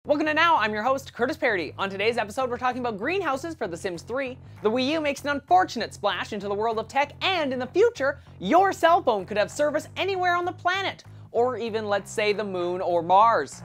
Welcome to Now, I'm your host, Curtis Parody. On today's episode, we're talking about greenhouses for The Sims 3. The Wii U makes an unfortunate splash into the world of tech, and in the future, your cell phone could have service anywhere on the planet, or even, let's say, the moon or Mars.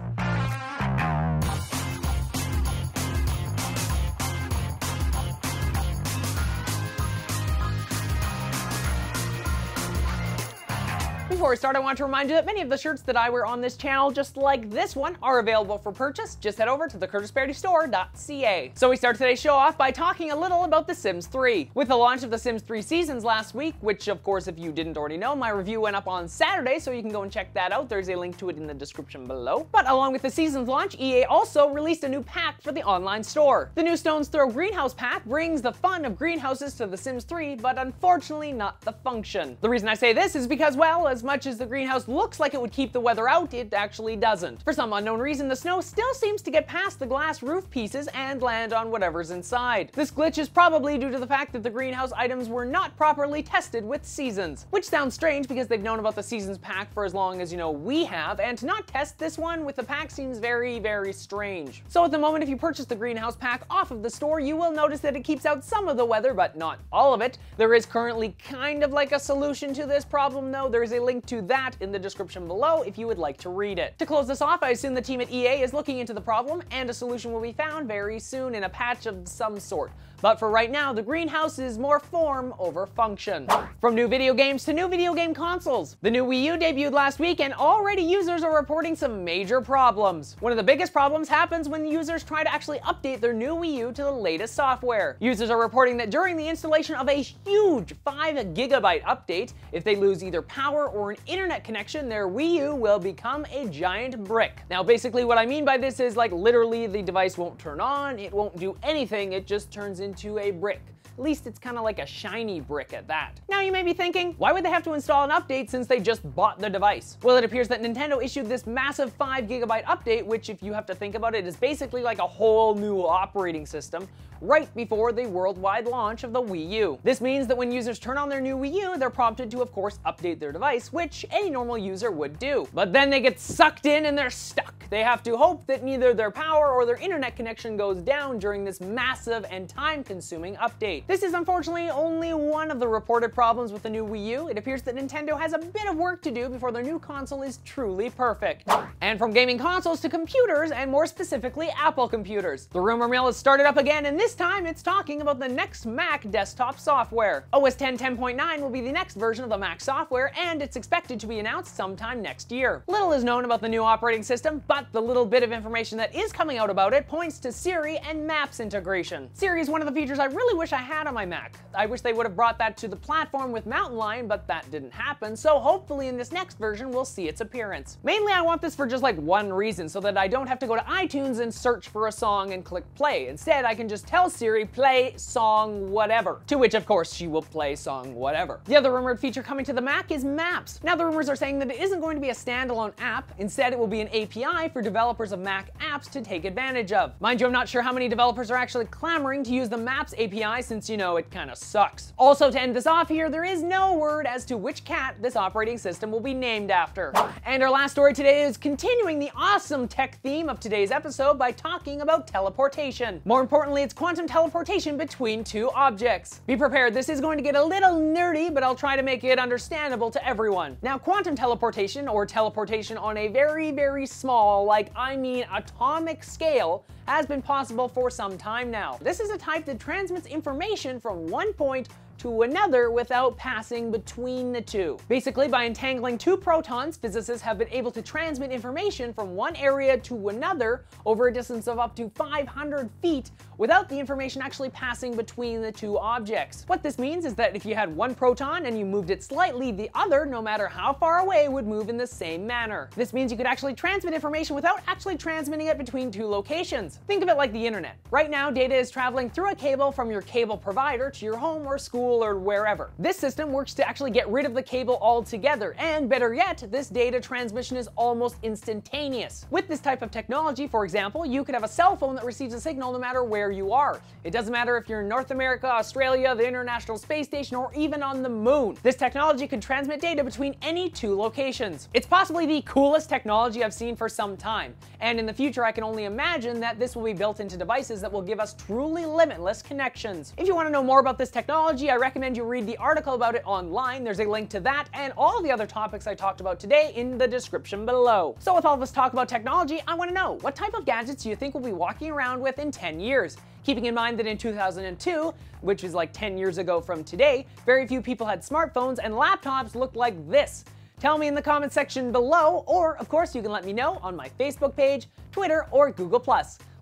Before we start, I want to remind you that many of the shirts that I wear on this channel, just like this one, are available for purchase. Just head over to thecurtisparodystore.ca. So we start today's show off by talking a little about The Sims 3. With the launch of The Sims 3 Seasons last week, which of course if you didn't already know, my review went up on Saturday, so you can go and check that out. There's a link to it in the description below. But along with the Seasons launch, EA also released a new pack for the online store. The new Stone's Throw Greenhouse Pack brings the fun of greenhouses to The Sims 3, but unfortunately not the function. The reason I say this is because, well, as much as the greenhouse looks like it would keep the weather out, it actually doesn't. For some unknown reason, the snow still seems to get past the glass roof pieces and land on whatever's inside. This glitch is probably due to the fact that the greenhouse items were not properly tested with Seasons. Which sounds strange because they've known about the Seasons pack for as long as, we have, and to not test this one with the pack seems very, very strange. So at the moment, if you purchase the greenhouse pack off of the store, you will notice that it keeps out some of the weather, but not all of it. There is currently kind of like a solution to this problem though. There is a link to that in the description below if you would like to read it. To close this off, I assume the team at EA is looking into the problem and a solution will be found very soon in a patch of some sort. But for right now, the greenhouse is more form over function. From new video games to new video game consoles. The new Wii U debuted last week and already users are reporting some major problems. One of the biggest problems happens when users try to actually update their new Wii U to the latest software. Users are reporting that during the installation of a huge 5 GB update, if they lose either power or an internet connection, their Wii U will become a giant brick. Now basically what I mean by this is like literally the device won't turn on, it won't do anything, it just turns into a brick. At least it's kind of like a shiny brick at that. Now you may be thinking, why would they have to install an update since they just bought the device? Well, it appears that Nintendo issued this massive 5 GB update, which if you have to think about it, is basically like a whole new operating system right before the worldwide launch of the Wii U. This means that when users turn on their new Wii U, they're prompted to, of course, update their device, which any normal user would do. But then they get sucked in and they're stuck. They have to hope that neither their power or their internet connection goes down during this massive and time-consuming update. This is unfortunately only one of the reported problems with the new Wii U. It appears that Nintendo has a bit of work to do before their new console is truly perfect. And from gaming consoles to computers, and more specifically Apple computers. The rumor mill has started up again, and this time it's talking about the next Mac desktop software. OS X 10.9 will be the next version of the Mac software, and it's expected to be announced sometime next year. Little is known about the new operating system, but the little bit of information that is coming out about it points to Siri and Maps integration. Siri is one of the features I really wish I had on my Mac. I wish they would have brought that to the platform with Mountain Lion, but that didn't happen, so hopefully in this next version we'll see its appearance. Mainly I want this for just like one reason, so that I don't have to go to iTunes and search for a song and click play. Instead, I can just tell Siri, play song whatever, to which of course she will play song whatever. The other rumored feature coming to the Mac is Maps. Now the rumors are saying that it isn't going to be a standalone app, instead it will be an API for developers of Mac apps to take advantage of. Mind you, I'm not sure how many developers are actually clamoring to use the Maps API since, it kinda sucks. Also, to end this off here, there is no word as to which cat this operating system will be named after. And our last story today is continuing the awesome tech theme of today's episode by talking about teleportation. More importantly, it's quantum teleportation between two objects. Be prepared, this is going to get a little nerdy, but I'll try to make it understandable to everyone. Now, quantum teleportation, or teleportation on a very, very small, atomic scale, has been possible for some time now. This is a type that transmits information from one point to another without passing between the two. Basically, by entangling two protons, physicists have been able to transmit information from one area to another over a distance of up to 500 feet without the information actually passing between the two objects. What this means is that if you had one proton and you moved it slightly, the other, no matter how far away, would move in the same manner. This means you could actually transmit information without actually transmitting it between two locations. Think of it like the internet. Right now, data is traveling through a cable from your cable provider to your home or school school or wherever. This system works to actually get rid of the cable altogether, and better yet, this data transmission is almost instantaneous. With this type of technology, for example, you could have a cell phone that receives a signal no matter where you are. It doesn't matter if you're in North America, Australia, the International Space Station, or even on the moon. This technology can transmit data between any two locations. It's possibly the coolest technology I've seen for some time, and in the future I can only imagine that this will be built into devices that will give us truly limitless connections. If you want to know more about this technology, I recommend you read the article about it online. There's a link to that and all the other topics I talked about today in the description below. So with all this talk about technology, I want to know, what type of gadgets do you think we'll be walking around with in 10 years? Keeping in mind that in 2002, which is like 10 years ago from today, very few people had smartphones and laptops looked like this. Tell me in the comment section below, or of course you can let me know on my Facebook page, Twitter, or Google+.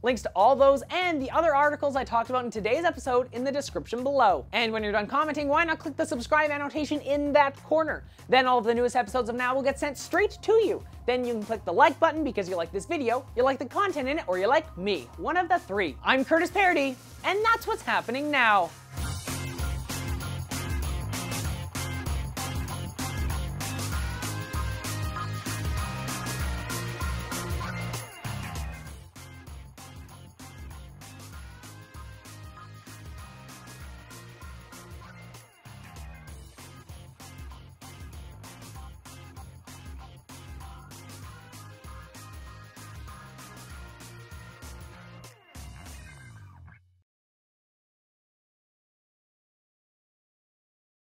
Links to all those and the other articles I talked about in today's episode in the description below. And when you're done commenting, why not click the subscribe annotation in that corner? Then all of the newest episodes of Now will get sent straight to you. Then you can click the like button because you like this video, you like the content in it, or you like me. One of the three. I'm Curtis Parody, and that's what's happening now.